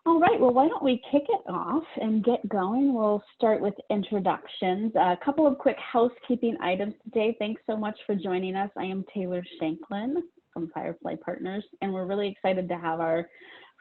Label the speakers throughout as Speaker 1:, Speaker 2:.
Speaker 1: All right, well, why don't we kick it off and get going? We'll start with introductions. A couple of quick housekeeping items today. Thanks so much for joining us. I am Taylor Shanklin from Firefly Partners, and we're really excited to have our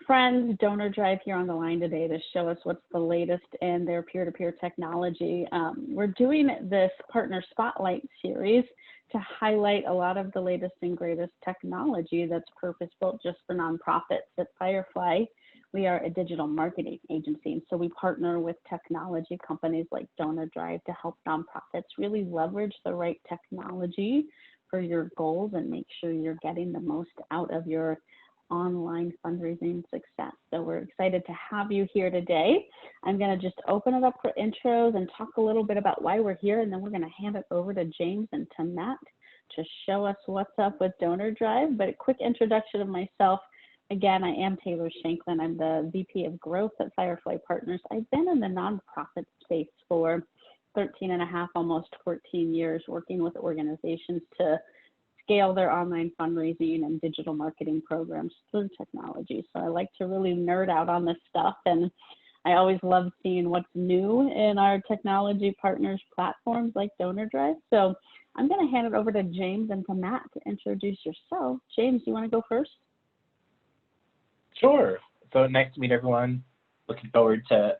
Speaker 1: friends DonorDrive here on the line today to show us what's the latest in their peer-to-peer technology. We're doing this Partner Spotlight series to highlight a lot of the latest and greatest technology that's purpose-built just for nonprofits. At Firefly, we are a digital marketing agency, and so we partner with technology companies like DonorDrive to help nonprofits really leverage the right technology for your goals and make sure you're getting the most out of your online fundraising success. So we're excited to have you here today. I'm going to just open it up for intros and talk a little bit about why we're here, and then we're going to hand it over to James and to Matt to show us what's up with DonorDrive. But a quick introduction of myself. Again, I am Taylor Shanklin. I'm the VP of Growth at Firefly Partners. I've been in the nonprofit space for 13 and a half, almost 14 years, working with organizations to scale their online fundraising and digital marketing programs through technology. So I like to really nerd out on this stuff, and I always love seeing what's new in our technology partners platforms like DonorDrive. So I'm going to hand it over to James and to Matt to introduce yourself. James, you want to go first?
Speaker 2: Sure. So nice to meet everyone. Looking forward to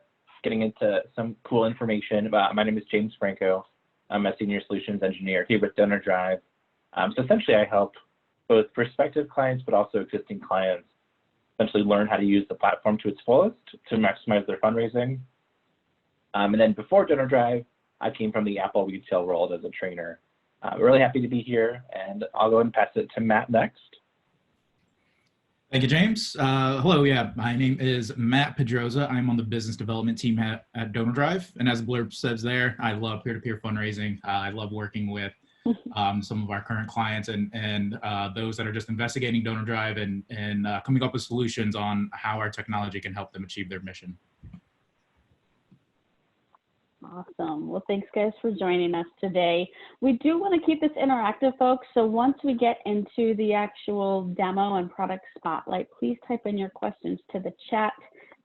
Speaker 2: getting into some cool information about. My name is James Franco. I'm a senior solutions engineer here with DonorDrive. So essentially, I help both prospective clients but also existing clients essentially learn how to use the platform to its fullest to maximize their fundraising. And then before DonorDrive, I came from the Apple retail world as a trainer. Really happy to be here, and I'll go and pass it to Matt next.
Speaker 3: Thank you, James. Hello, my name is Matt Pedroza. I'm on the business development team at DonorDrive. And as the blurb says there, I love peer-to-peer fundraising. I love working with some of our current clients and those that are just investigating DonorDrive and coming up with solutions on how our technology can help them achieve their mission.
Speaker 1: Awesome. Well, thanks guys for joining us today. We do want to keep this interactive, folks. So once we get into the actual demo and product spotlight, please type in your questions to the chat.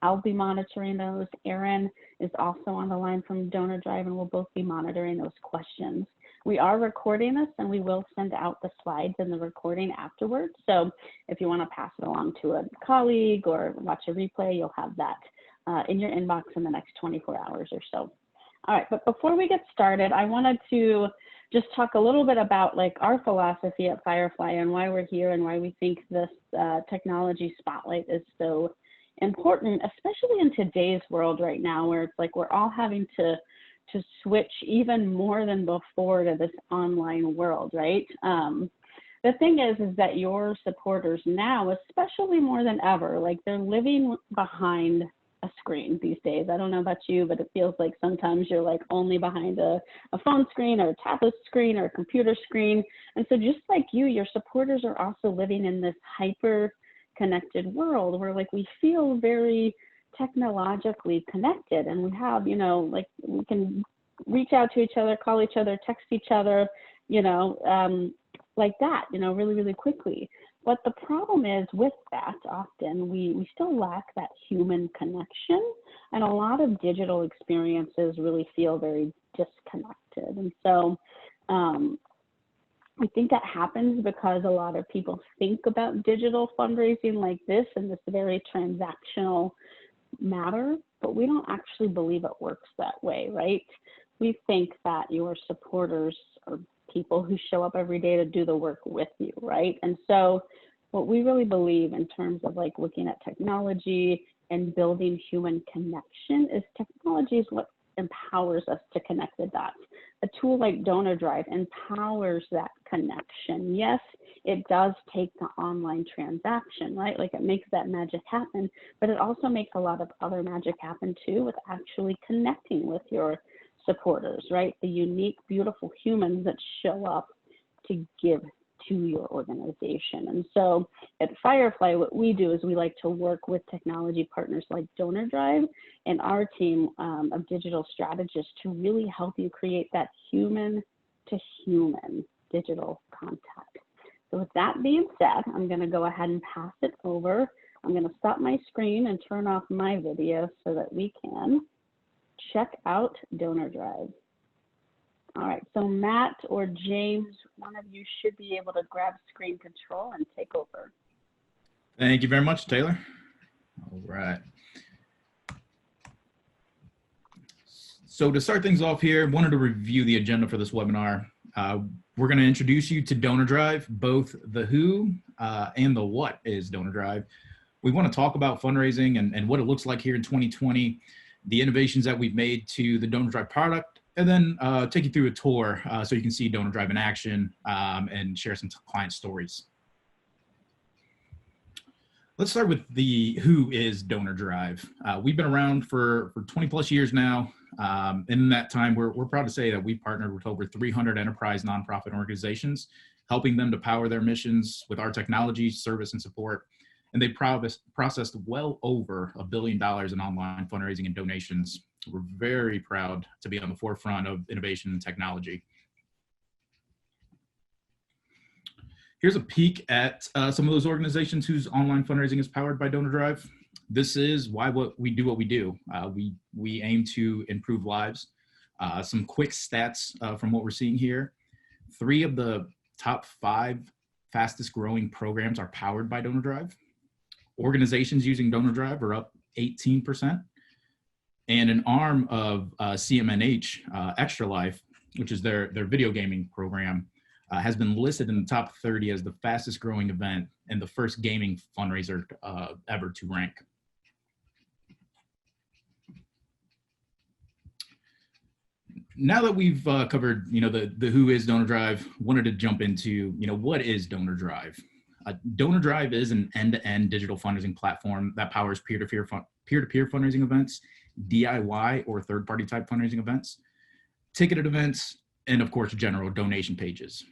Speaker 1: I'll be monitoring those. Aaron is also on the line from DonorDrive, and we'll both be monitoring those questions. We are recording this, and we will send out the slides and the recording afterwards. So if you want to pass it along to a colleague or watch a replay, you'll have that in your inbox in the next 24 hours or so. All right, but before we get started, I wanted to just talk a little bit about like our philosophy at Firefly and why we're here and why we think this technology spotlight is so important, especially in today's world right now, where it's like we're all having to switch even more than before to this online world, right? The thing is that your supporters now, especially more than ever, like they're living behind a screen these days. I don't know about you, but it feels like sometimes you're like only behind a phone screen or a tablet screen or a computer screen. And so just like you, your supporters are also living in this hyper connected world where like we feel very technologically connected, and we have, you know, like we can reach out to each other, call each other, text each other, you know, like that, you know, really, really quickly. But the problem is with that, often we still lack that human connection, and a lot of digital experiences really feel very disconnected. And so I think that happens because a lot of people think about digital fundraising like this in this very transactional matter, but we don't actually believe it works that way, right? We think that your supporters are people who show up every day to do the work with you, right? And so what we really believe in terms of like looking at technology and building human connection is technology is what empowers us to connect the dots. A tool like DonorDrive empowers that connection. Yes, it does take the online transaction, right? Like it makes that magic happen, but it also makes a lot of other magic happen too with actually connecting with your supporters, right? The unique, beautiful humans that show up to give to your organization. And so at Firefly, what we do is we like to work with technology partners like DonorDrive and our team of digital strategists to really help you create that human to human digital contact. So with that being said, I'm going to go ahead and pass it over I'm going to stop my screen and turn off my video so that we can check out DonorDrive. All right, so Matt or James, one of you should be able to grab screen control and take over.
Speaker 3: Thank you very much, Taylor. All right. So to start things off here, wanted to review the agenda for this webinar. We're going to introduce you to DonorDrive, both the who and the what is DonorDrive. We want to talk about fundraising and what it looks like here in 2020, the innovations that we've made to the DonorDrive product, and then take you through a tour so you can see DonorDrive in action and share some client stories. Let's start with the who is DonorDrive. We've been around for 20 plus years now. In that time, we're proud to say that we've partnered with over 300 enterprise nonprofit organizations, helping them to power their missions with our technology, service, and support. And they processed well over $1 billion in online fundraising and donations. We're very proud to be on the forefront of innovation and technology. Here's a peek at some of those organizations whose online fundraising is powered by DonorDrive. This is why we do what we do. We aim to improve lives. Some quick stats from what we're seeing here. 3 of the top 5 fastest growing programs are powered by DonorDrive. Organizations using DonorDrive are up 18%. And an arm of CMNH, Extra Life, which is their video gaming program, has been listed in the top 30 as the fastest growing event and the first gaming fundraiser ever to rank. Now that we've covered, the who is DonorDrive, wanted to jump into, what is DonorDrive? DonorDrive is an end-to-end digital fundraising platform that powers peer-to-peer fundraising events, DIY or third-party type fundraising events, ticketed events, and of course, general donation pages.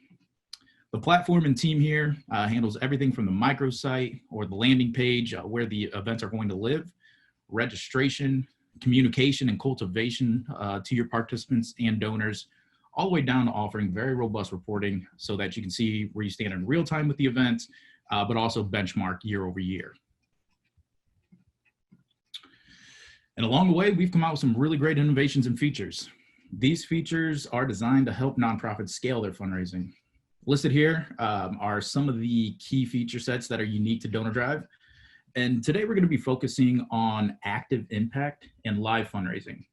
Speaker 3: The platform and team here handles everything from the microsite or the landing page where the events are going to live, registration, communication and cultivation to your participants and donors, all the way down to offering very robust reporting so that you can see where you stand in real time with the event, but also benchmark year over year. And along the way, we've come out with some really great innovations and features. These features are designed to help nonprofits scale their fundraising. Listed here are some of the key feature sets that are unique to DonorDrive. And today we're going to be focusing on active impact and live fundraising.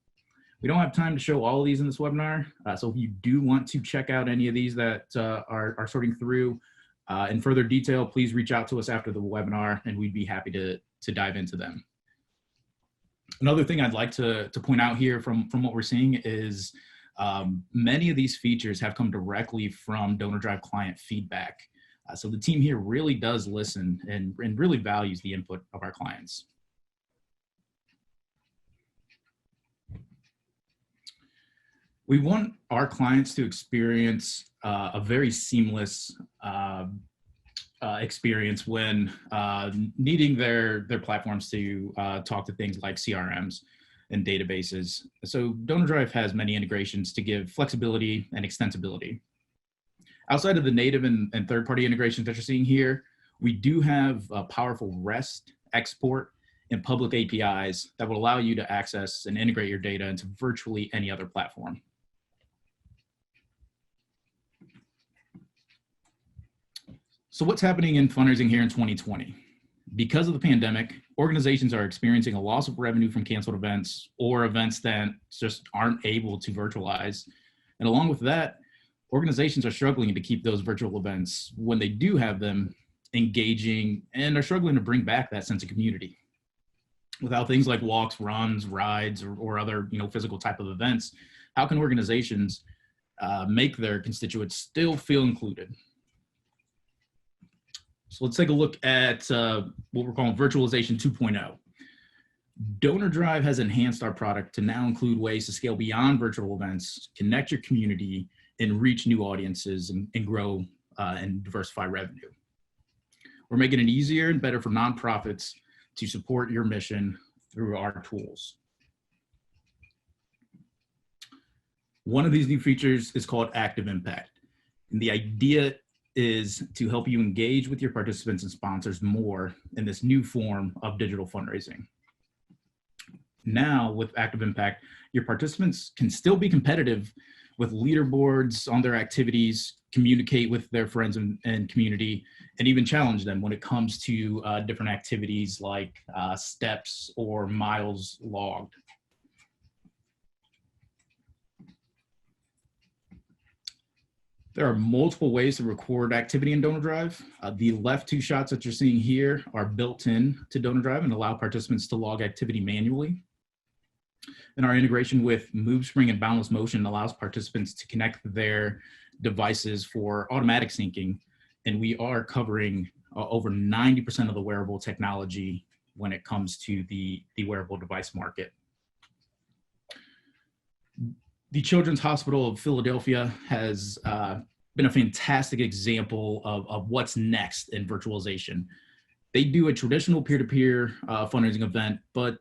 Speaker 3: We don't have time to show all of these in this webinar. So if you do want to check out any of these that are sorting through in further detail, please reach out to us after the webinar and we'd be happy to dive into them. Another thing I'd like to point out here from what we're seeing is many of these features have come directly from DonorDrive client feedback. So the team here really does listen and really values the input of our clients. We want our clients to experience a very seamless experience when needing their platforms to talk to things like CRMs and databases. So DonorDrive has many integrations to give flexibility and extensibility. Outside of the native and third-party integrations that you're seeing here, we do have a powerful REST, export, and public APIs that will allow you to access and integrate your data into virtually any other platform. So what's happening in fundraising here in 2020? Because of the pandemic, organizations are experiencing a loss of revenue from canceled events or events that just aren't able to virtualize. And along with that, organizations are struggling to keep those virtual events, when they do have them, engaging and are struggling to bring back that sense of community. Without things like walks, runs, rides, or other physical type of events, how can organizations make their constituents still feel included? So let's take a look at what we're calling virtualization 2.0. DonorDrive has enhanced our product to now include ways to scale beyond virtual events, connect your community, and reach new audiences and grow and diversify revenue. We're making it easier and better for nonprofits to support your mission through our tools. One of these new features is called Active Impact. And the idea is to help you engage with your participants and sponsors more in this new form of digital fundraising. Now, with Active Impact, your participants can still be competitive with leaderboards on their activities, communicate with their friends and community, and even challenge them when it comes to different activities like steps or miles logged. There are multiple ways to record activity in DonorDrive. The left two shots that you're seeing here are built in to DonorDrive and allow participants to log activity manually. And our integration with MoveSpring and Boundless Motion allows participants to connect their devices for automatic syncing. And we are covering over 90% of the wearable technology when it comes to the wearable device market. The Children's Hospital of Philadelphia has been a fantastic example of what's next in virtualization. They do a traditional peer-to-peer fundraising event, but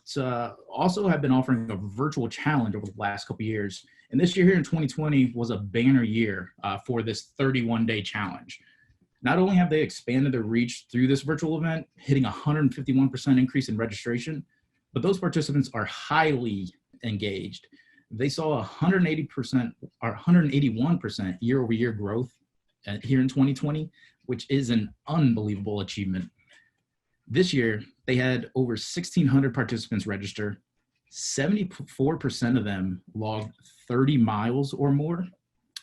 Speaker 3: also have been offering a virtual challenge over the last couple of years. And this year here in 2020 was a banner year for this 31-day challenge. Not only have they expanded their reach through this virtual event, hitting 151% increase in registration, but those participants are highly engaged. They saw 180% or 181% year-over-year growth here in 2020, which is an unbelievable achievement. This year, they had over 1,600 participants register. 74% of them logged 30 miles or more,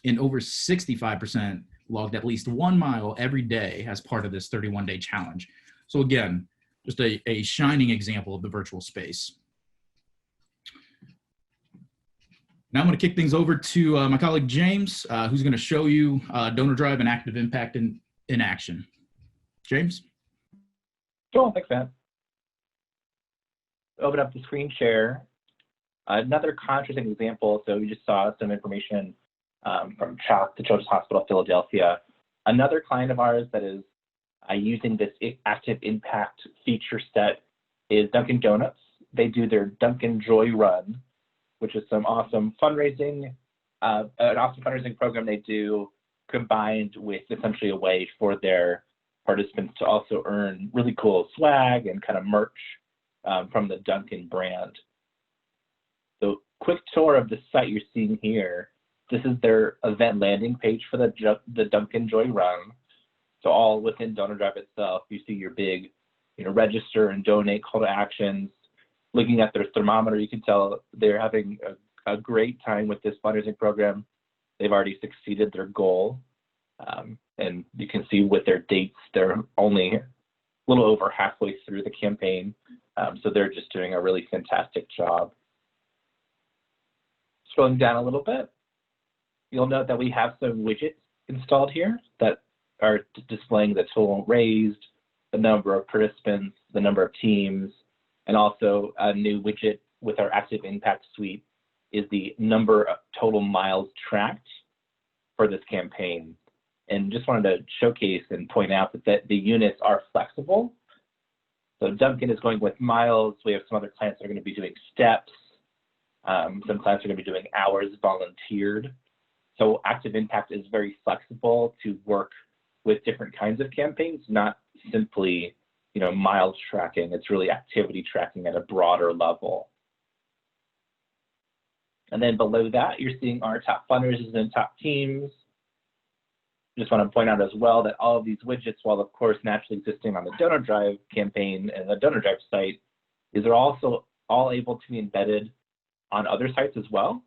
Speaker 3: and over 65% logged at least 1 mile every day as part of this 31-day challenge. So again, just a shining example of the virtual space. Now I'm going to kick things over to my colleague James, who's going to show you DonorDrive and Active Impact in action. James?
Speaker 2: Cool, thanks, Matt. Open up the screen share. Another contrasting example, so we just saw some information from the Children's Hospital of Philadelphia. Another client of ours that is using this Active Impact feature set is Dunkin Donuts. They do their Dunkin Joy Run, which is some awesome fundraising, an awesome fundraising program they do combined with essentially a way for their participants to also earn really cool swag and kind of merch from the Dunkin brand. So quick tour of the site you're seeing here. This is their event landing page for the Dunkin Joy Run. So all within DonorDrive itself, you see your big, register and donate call to actions. Looking at their thermometer, you can tell they're having a great time with this fundraising program. They've already succeeded their goal. And you can see with their dates, they're only a little over halfway through the campaign. So they're just doing a really fantastic job. Scrolling down a little bit, you'll note that we have some widgets installed here that are displaying the total raised, the number of participants, the number of teams, and also a new widget with our Active Impact suite is the number of total miles tracked for this campaign. And just wanted to showcase and point out that the units are flexible. So Dunkin is going with miles. We have some other clients that are going to be doing steps. Some clients are going to be doing hours volunteered. So Active Impact is very flexible to work with different kinds of campaigns, not simply miles tracking. It's really activity tracking at a broader level. And then below that, you're seeing our top fundraisers and top teams. Just want to point out as well that all of these widgets, while of course naturally existing on the DonorDrive campaign and the DonorDrive site, these are also all able to be embedded on other sites as well.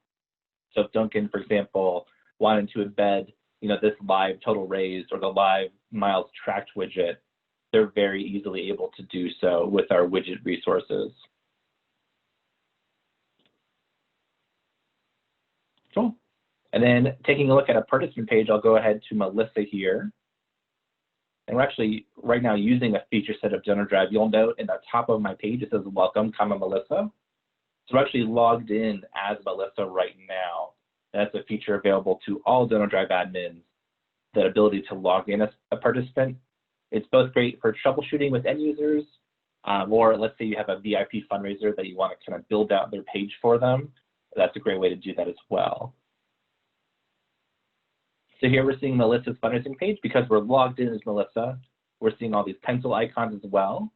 Speaker 2: So if Dunkin, for example, wanted to embed this live total raised or the live miles tracked widget, they're very easily able to do so with our widget resources. Cool. And then taking a look at a participant page, I'll go ahead to Melissa here. And we're actually right now using a feature set of DonorDrive. You'll note in the top of my page, it says welcome, Melissa. So we're actually logged in as Melissa right now. That's a feature available to all DonorDrive admins, that ability to log in as a participant. It's both great for troubleshooting with end users, or let's say you have a VIP fundraiser that you want to kind of build out their page for them. That's a great way to do that as well. So here we're seeing Melissa's fundraising page. Because we're logged in as Melissa, we're seeing all these pencil icons as well.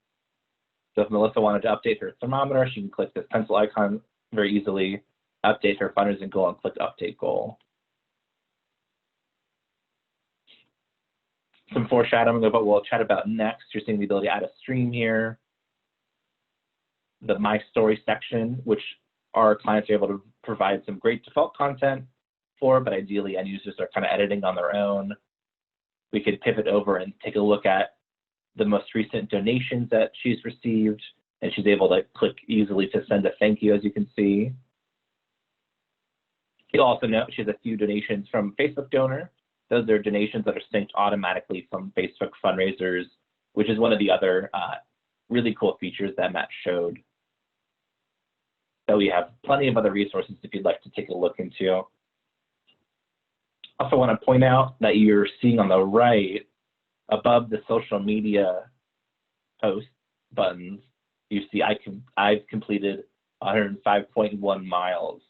Speaker 2: So if Melissa wanted to update her thermometer, she can click this pencil icon very easily, update her fundraising goal, and click Update Goal. Some foreshadowing of what we'll chat about next. You're seeing the ability to add a stream here. The My Story section, which our clients are able to provide some great default content for, but ideally end users are kind of editing on their own. We could pivot over and take a look at the most recent donations that she's received, and she's able to click easily to send a thank you, as you can see. You'll also note she has a few donations from Facebook Donor. Those are donations that are synced automatically from Facebook fundraisers, which is one of the other really cool features that Matt showed. So we have plenty of other resources if you'd like to take a look into. Also want to point out that you're seeing on the right, above the social media post buttons, you see I've completed 105.1 miles.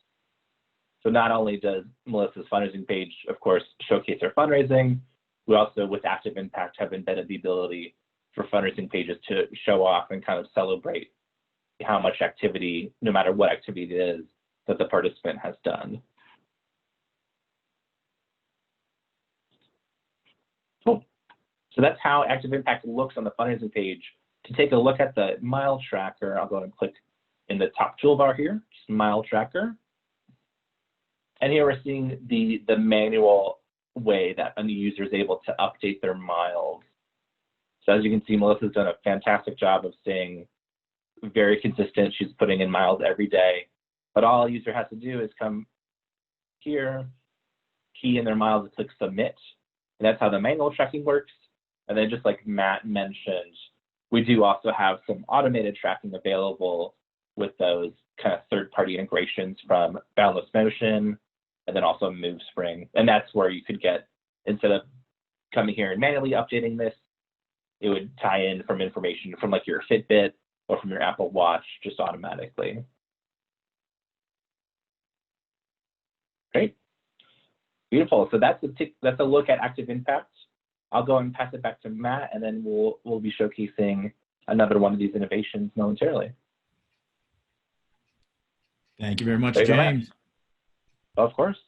Speaker 2: So not only does Melissa's fundraising page, of course, showcase her fundraising, we also, with Active Impact, have embedded the ability for fundraising pages to show off and kind of celebrate how much activity, no matter what activity it is, that the participant has done. Cool. So that's how Active Impact looks on the fundraising page. To take a look at the mile tracker, I'll go ahead and click in the top toolbar here, just mile tracker. And here we're seeing the manual way that a new user is able to update their miles. So as you can see, Melissa's done a fantastic job of staying very consistent. She's putting in miles every day. But all a user has to do is come here, key in their miles, and click submit. And that's how the manual tracking works. And then just like Matt mentioned, we do also have some automated tracking available with those kind of third-party integrations from Boundless Motion, and then also MoveSpring. And that's where you could get, instead of coming here and manually updating this, it would tie in from information from like your Fitbit or from your Apple Watch just automatically. Great. Beautiful. So that's a look at Active Impact. I'll go and pass it back to Matt, and then we'll be showcasing another one of these innovations momentarily.
Speaker 3: Thank you very much,
Speaker 2: There you go, Matt.
Speaker 3: James.
Speaker 2: Of course.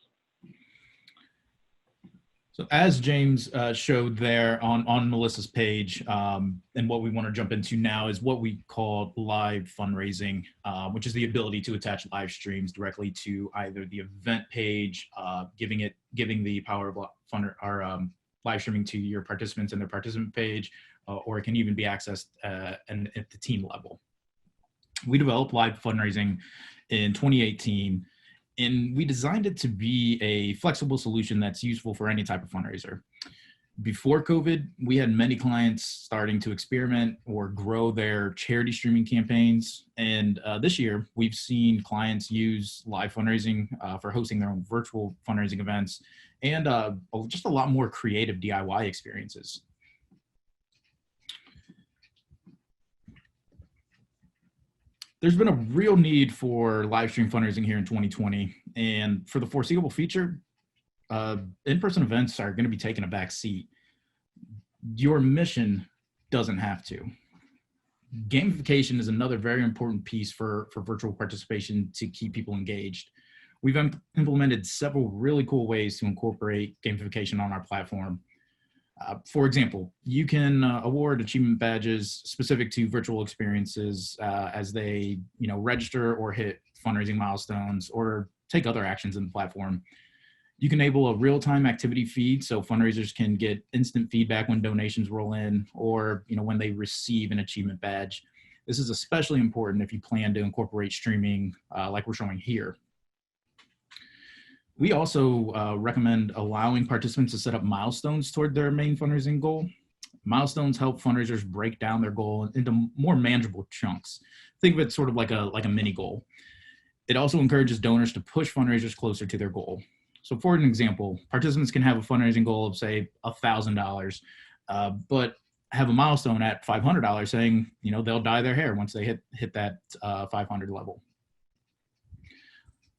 Speaker 3: So as James showed there on Melissa's page, and what we want to jump into now is what we call live fundraising, which is the ability to attach live streams directly to either the event page, giving the power of live streaming to your participants and their participant page, or it can even be accessed at the team level. We developed live fundraising in 2018. And we designed it to be a flexible solution that's useful for any type of fundraiser. Before COVID, we had many clients starting to experiment or grow their charity streaming campaigns. And this year, we've seen clients use live fundraising for hosting their own virtual fundraising events and just a lot more creative DIY experiences. There's been a real need for live stream fundraising here in 2020. And for the foreseeable future, in-person events are going to be taking a back seat. Your mission doesn't have to. Gamification is another very important piece for virtual participation to keep people engaged. We've implemented several really cool ways to incorporate gamification on our platform. For example, you can award achievement badges specific to virtual experiences as they, register or hit fundraising milestones or take other actions in the platform. You can enable a real-time activity feed so fundraisers can get instant feedback when donations roll in or, when they receive an achievement badge. This is especially important if you plan to incorporate streaming like we're showing here. We also recommend allowing participants to set up milestones toward their main fundraising goal. Milestones help fundraisers break down their goal into more manageable chunks. Think of it sort of like a mini goal. It also encourages donors to push fundraisers closer to their goal. So for an example, participants can have a fundraising goal of say $1,000, but have a milestone at $500 saying, they'll dye their hair once they hit that 500 level.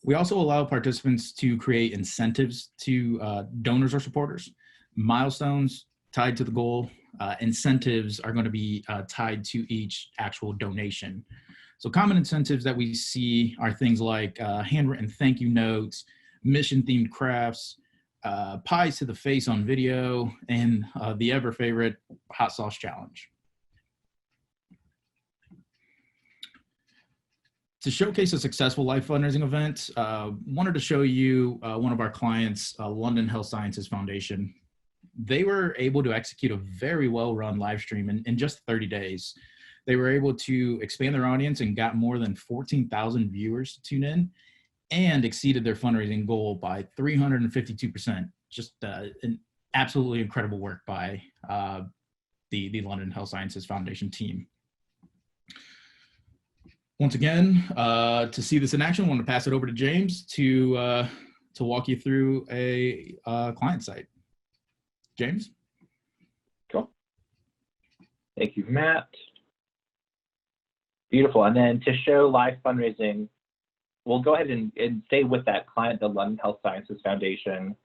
Speaker 3: We also allow participants to create incentives to donors or supporters. Milestones tied to the goal, incentives are going to be tied to each actual donation. So common incentives that we see are things like handwritten thank you notes, mission-themed crafts, pies to the face on video, and the ever favorite hot sauce challenge. To showcase a successful life fundraising event, wanted to show you one of our clients, London Health Sciences Foundation. They were able to execute a very well-run live stream in just 30 days. They were able to expand their audience and got more than 14,000 viewers to tune in and exceeded their fundraising goal by 352%. Just an absolutely incredible work by the London Health Sciences Foundation team. Once again, to see this in action, I want to pass it over to James to walk you through a client site. James?
Speaker 2: Cool. Thank you, Matt. Beautiful. And then to show live fundraising, we'll go ahead and stay with that client, the London Health Sciences Foundation.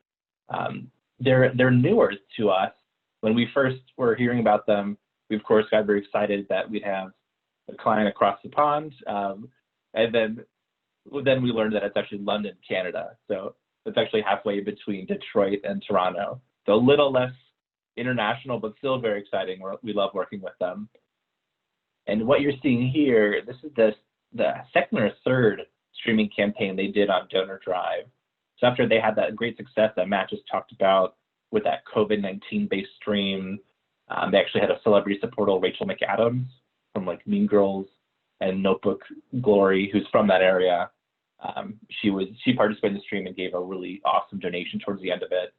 Speaker 2: They're newer to us. When we first were hearing about them, we of course got very excited that we'd have a client across the pond. And then we learned that it's actually London, Canada. So it's actually halfway between Detroit and Toronto. So a little less international, but still very exciting. We love working with them. And what you're seeing here, this is the second or third streaming campaign they did on DonorDrive. So after they had that great success that Matt just talked about with that COVID-19 based stream, they actually had a celebrity supporter, Rachel McAdams from like Mean Girls and Notebook Glory, who's from that area. She participated in the stream and gave a really awesome donation towards the end of it.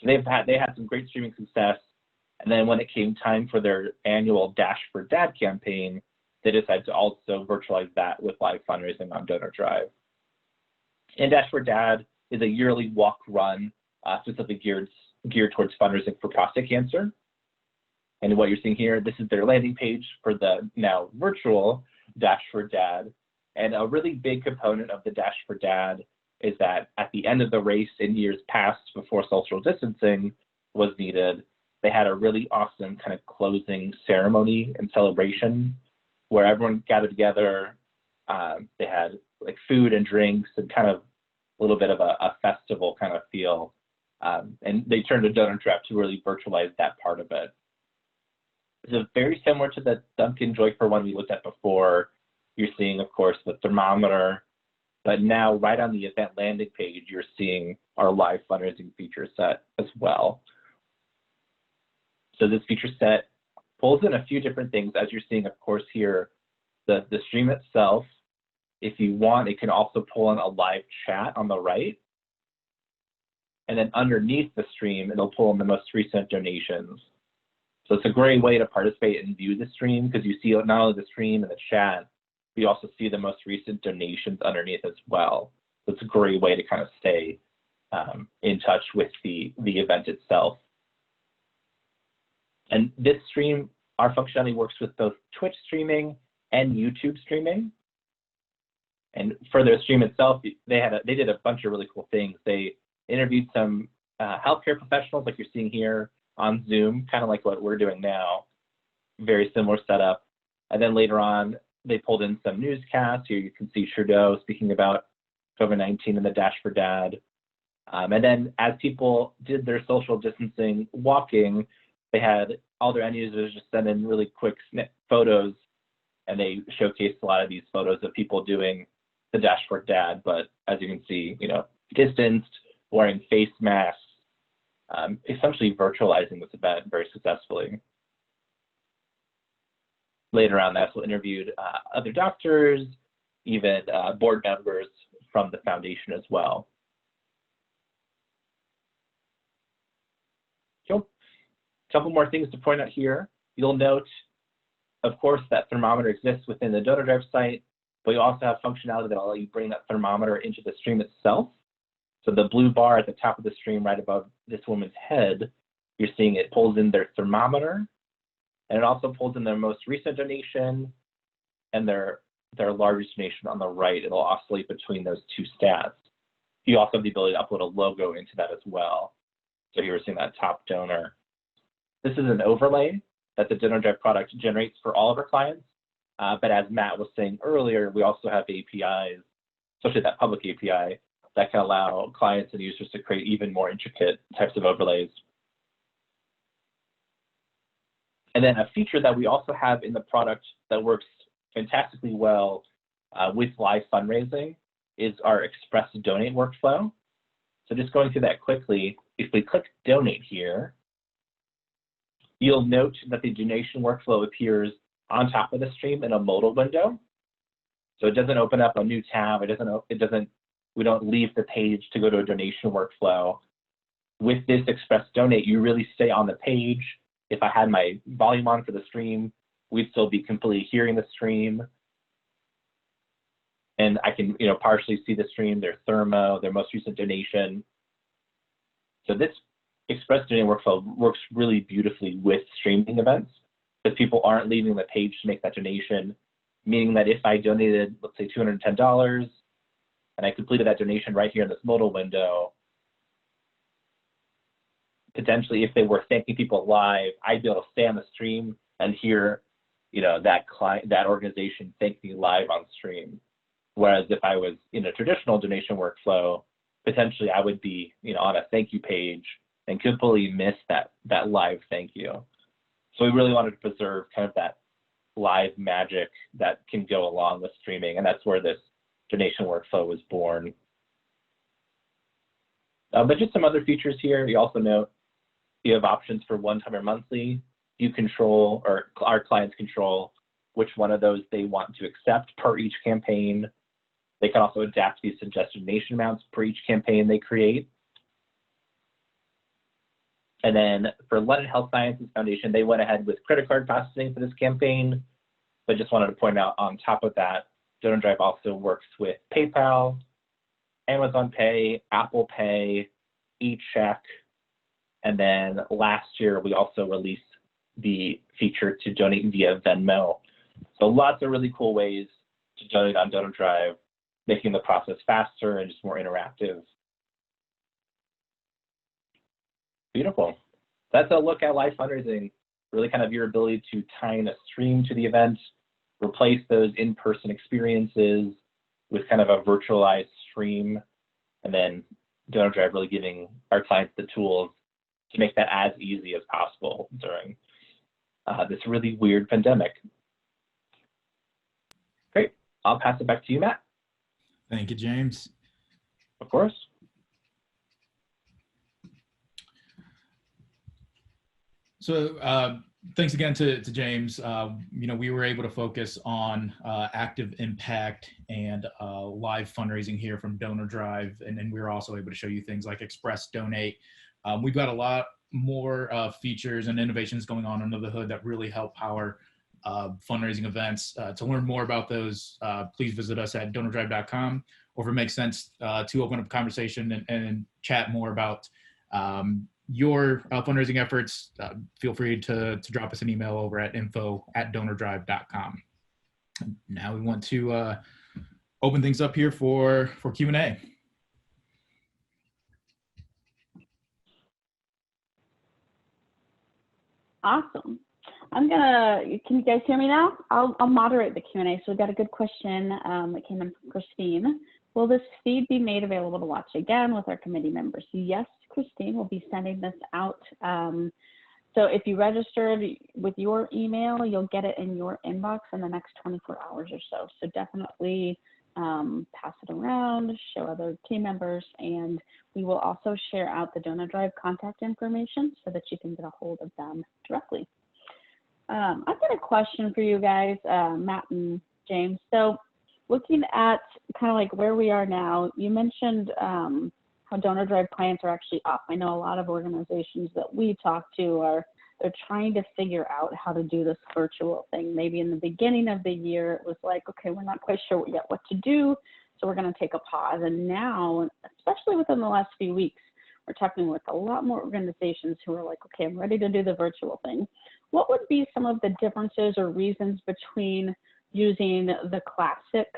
Speaker 2: So they had some great streaming success. And then when it came time for their annual Dash for Dad campaign, they decided to also virtualize that with live fundraising on DonorDrive. And Dash for Dad is a yearly walk-run specifically geared towards fundraising for prostate cancer. And what you're seeing here, this is their landing page for the now virtual Dash for Dad. And a really big component of the Dash for Dad is that at the end of the race in years past, before social distancing was needed, they had a really awesome kind of closing ceremony and celebration where everyone gathered together. They had like food and drinks and kind of a little bit of a festival kind of feel. And they turned to DonorDrive to really virtualize that part of it. It's very similar to the Dunkin Joyfer one we looked at before. You're seeing, of course, the thermometer, but now right on the event landing page, you're seeing our live fundraising feature set as well. So this feature set pulls in a few different things, as you're seeing, of course, here, the stream itself. If you want, it can also pull in a live chat on the right. And then underneath the stream, it'll pull in the most recent donations. So it's a great way to participate and view the stream because you see not only the stream and the chat, but you also see the most recent donations underneath as well. So it's a great way to kind of stay in touch with the event itself. And this stream, our functionality works with both Twitch streaming and YouTube streaming. And for their stream itself, they did a bunch of really cool things. They interviewed some healthcare professionals like you're seeing here on Zoom, kind of like what we're doing now, very similar setup. And then later on, they pulled in some newscasts. Here you can see Trudeau speaking about COVID-19 and the Dash for Dad. And then as people did their social distancing walking, they had all their end users just send in really quick photos, and they showcased a lot of these photos of people doing the Dash for Dad, but as you can see, distanced, wearing face masks, essentially virtualizing this event very successfully. Later on, they also interviewed other doctors, even board members from the foundation as well. Cool. A couple more things to point out here. You'll note, of course, that thermometer exists within the DonorDrive site, but you also have functionality that will allow you bring that thermometer into the stream itself. So the blue bar at the top of the stream right above this woman's head, you're seeing it pulls in their thermometer, and it also pulls in their most recent donation and their their largest donation on the right, it'll oscillate between those two stats. You also have the ability to upload a logo into that as well. So here we're seeing that top donor. This is an overlay that the DonorDrive product generates for all of our clients. But as Matt was saying earlier, we also have APIs, especially that public API, that can allow clients and users to create even more intricate types of overlays. And then a feature that we also have in the product that works fantastically well with live fundraising is our Express Donate workflow. So just going through that quickly, if we click Donate here, you'll note that the donation workflow appears on top of the stream in a modal window. So it doesn't open up a new tab. We don't leave the page to go to a donation workflow. With this Express Donate, you really stay on the page. If I had my volume on for the stream, we'd still be completely hearing the stream. And I can, partially see the stream, their thermo, their most recent donation. So this Express Donate workflow works really beautifully with streaming events, because people aren't leaving the page to make that donation, meaning that if I donated, let's say $210, and I completed that donation right here in this modal window, potentially if they were thanking people live, I'd be able to stay on the stream and hear, that organization thank me live on stream. Whereas if I was in a traditional donation workflow, potentially I would be, on a thank you page and completely miss that live thank you. So we really wanted to preserve kind of that live magic that can go along with streaming, and that's where this donation workflow was born. But just some other features here. You also note you have options for one-time or monthly. You control, or our clients control, which one of those they want to accept per each campaign. They can also adapt these suggested donation amounts per each campaign they create. And then for London Health Sciences Foundation, they went ahead with credit card processing for this campaign. But just wanted to point out on top of that, DonorDrive also works with PayPal, Amazon Pay, Apple Pay, eCheck, and then last year we also released the feature to donate via Venmo. So lots of really cool ways to donate on DonorDrive, making the process faster and just more interactive. Beautiful. That's a look at live fundraising, really kind of your ability to tie in a stream to the event, replace those in-person experiences with kind of a virtualized stream, and then DonorDrive really giving our clients the tools to make that as easy as possible during this really weird pandemic. Great. I'll pass it back to you, Matt.
Speaker 3: Thank you, James.
Speaker 2: Of course.
Speaker 3: So thanks again to James. We were able to focus on active impact and live fundraising here from DonorDrive, and then we were also able to show you things like Express Donate. We've got a lot more features and innovations going on under the hood that really help power fundraising events. To learn more about those, please visit us at DonorDrive.com, or if it makes sense to open up a conversation and chat more about your fundraising efforts, feel free to drop us an email over at info@DonorDrive.com. Now we want to open things up here for Q&A.
Speaker 1: Awesome. Can you guys hear me now? I'll moderate the Q&A. So we've got a good question that came in from Christine. Will this feed be made available to watch again with our committee members? Yes, Christine, we'll be sending this out. So if you registered with your email, you'll get it in your inbox in the next 24 hours or so. So definitely pass it around, show other team members, and we will also share out the DonorDrive contact information so that you can get a hold of them directly. I've got a question for you guys, Matt and James. So looking at kind of like where we are now, you mentioned how DonorDrive clients are actually up. I know a lot of organizations that we talk to they're trying to figure out how to do this virtual thing. Maybe in the beginning of the year, it was like, okay, we're not quite sure yet what to do, so we're going to take a pause. And now, especially within the last few weeks, we're talking with a lot more organizations who are like, okay, I'm ready to do the virtual thing. What would be some of the differences or reasons between using the classic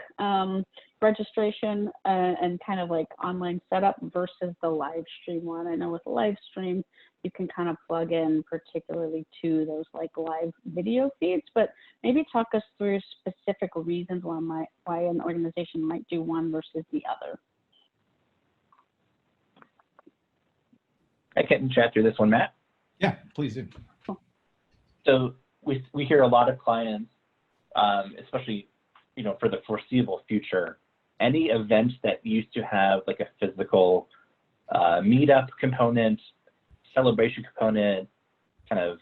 Speaker 1: registration and kind of like online setup versus the live stream one. I know with the live stream, you can kind of plug in particularly to those like live video feeds, but maybe talk us through specific reasons why an organization might do one versus the other.
Speaker 2: I can chat through this one, Matt.
Speaker 3: Yeah, please do.
Speaker 2: So we hear a lot of clients, especially for the foreseeable future, any event that used to have like a physical meetup component, celebration component, kind of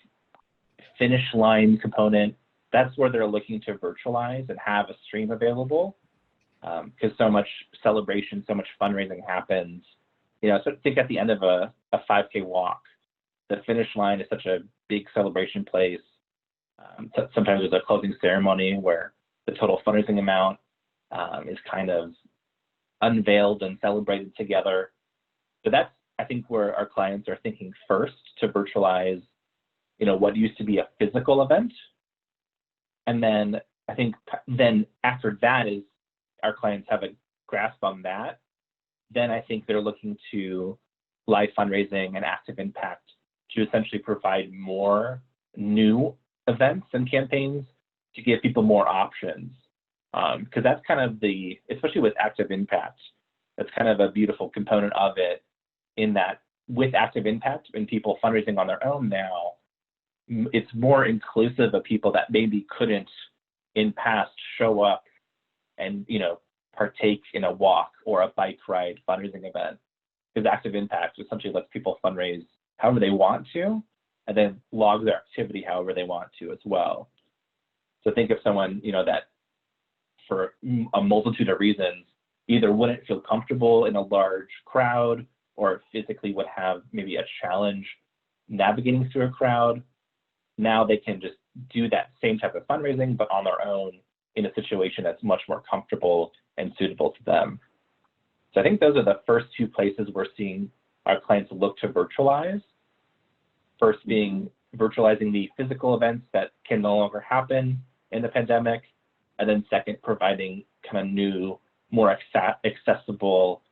Speaker 2: finish line component, that's where they're looking to virtualize and have a stream available, because so much celebration, so much fundraising happens. So think at the end of a 5K walk, the finish line is such a big celebration place. Sometimes there's a closing ceremony where the total fundraising amount is kind of unveiled and celebrated together. So that's, I think, where our clients are thinking first to virtualize, what used to be a physical event. And then I think then after that is our clients have a grasp on that. Then I think they're looking to live fundraising and active impact to essentially provide more new events and campaigns to give people more options. Because that's kind of especially with active impact, that's kind of a beautiful component of it, in that with active impact and people fundraising on their own now, it's more inclusive of people that maybe couldn't in past show up and partake in a walk or a bike ride fundraising event, because active impact essentially lets people fundraise however they want to and then log their activity however they want to as well. So think of someone that for a multitude of reasons either wouldn't feel comfortable in a large crowd or physically would have maybe a challenge navigating through a crowd. Now they can just do that same type of fundraising but on their own in a situation that's much more comfortable and suitable to them. So I think those are the first two places we're seeing our clients look to virtualize. First being virtualizing the physical events that can no longer happen in the pandemic, and then second, providing kind of new, more accessible,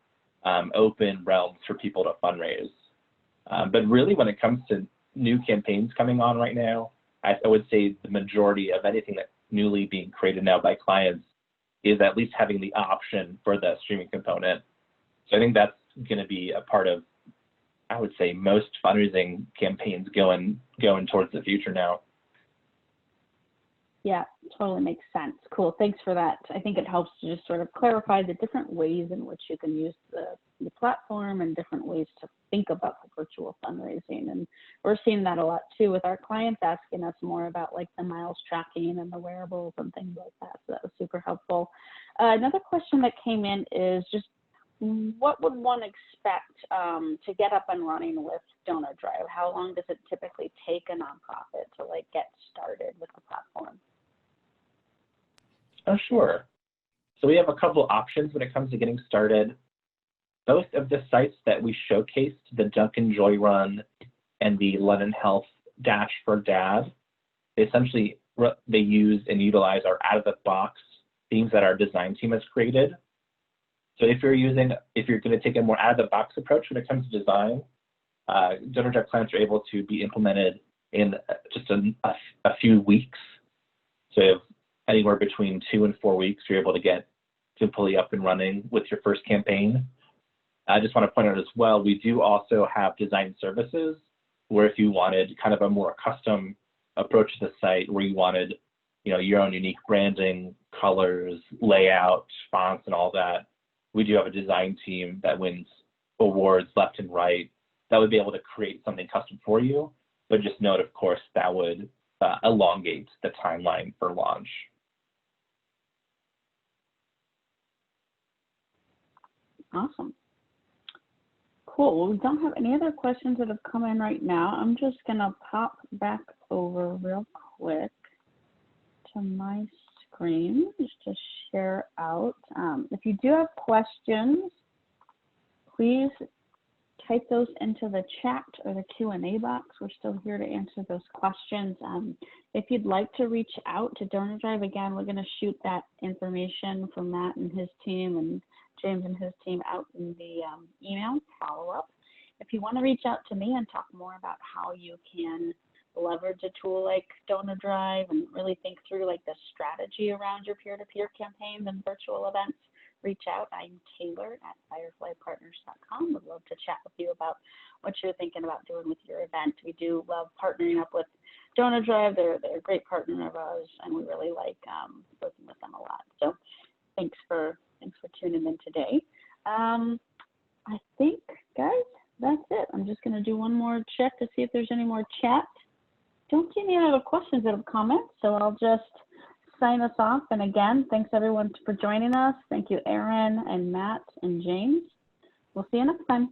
Speaker 2: open realms for people to fundraise. But really, when it comes to new campaigns coming on right now, I would say the majority of anything that's newly being created now by clients is at least having the option for the streaming component. So I think that's going to be a part of, I would say, most fundraising campaigns going towards the future now.
Speaker 1: Yeah, totally makes sense. Cool. Thanks for that. I think it helps to just sort of clarify the different ways in which you can use the platform and different ways to think about the virtual fundraising. And we're seeing that a lot too with our clients asking us more about like the miles tracking and the wearables and things like that. So that was super helpful. Another question that came in is just, what would one expect to get up and running with DonorDrive? How long does it typically take a nonprofit to like get started with the platform?
Speaker 2: Oh, sure. So we have a couple options when it comes to getting started. Both of the sites that we showcased, the Dunkin Joy Run and the London Health Dash for Dad, essentially they use and utilize our out-of-the-box themes that our design team has created. So if you're going to take a more out-of-the-box approach when it comes to design, DonorDrive clients are able to be implemented in just a few weeks. So if anywhere between 2 and 4 weeks, you're able to get fully up and running with your first campaign. I just want to point out as well, we do also have design services where if you wanted kind of a more custom approach to the site where you wanted, your own unique branding, colors, layout, fonts, and all that, we do have a design team that wins awards left and right that would be able to create something custom for you. But just note, of course, that would elongate the timeline for launch.
Speaker 1: Awesome. Cool. Well, we don't have any other questions that have come in right now. I'm just going to pop back over real quick to my screen just to share out. If you do have questions, please type those into the chat or the Q&A box. We're still here to answer those questions. If you'd like to reach out to DonorDrive, again, we're going to shoot that information from Matt and his team and James and his team out in the email follow-up. If you want to reach out to me and talk more about how you can leverage a tool like DonorDrive and really think through like the strategy around your peer-to-peer campaigns and virtual events, reach out. I'm Taylor at fireflypartners.com. Would love to chat with you about what you're thinking about doing with your event. We do love partnering up with DonorDrive. They're a great partner of ours, and we really like working with them a lot. So thanks for tuning in today. I think, guys, that's it. I'm just going to do one more check to see if there's any more chat. Don't see any other questions that have comments, so I'll just sign us off. And again, thanks everyone for joining us. Thank you, Aaron and Matt and James. We'll see you next time.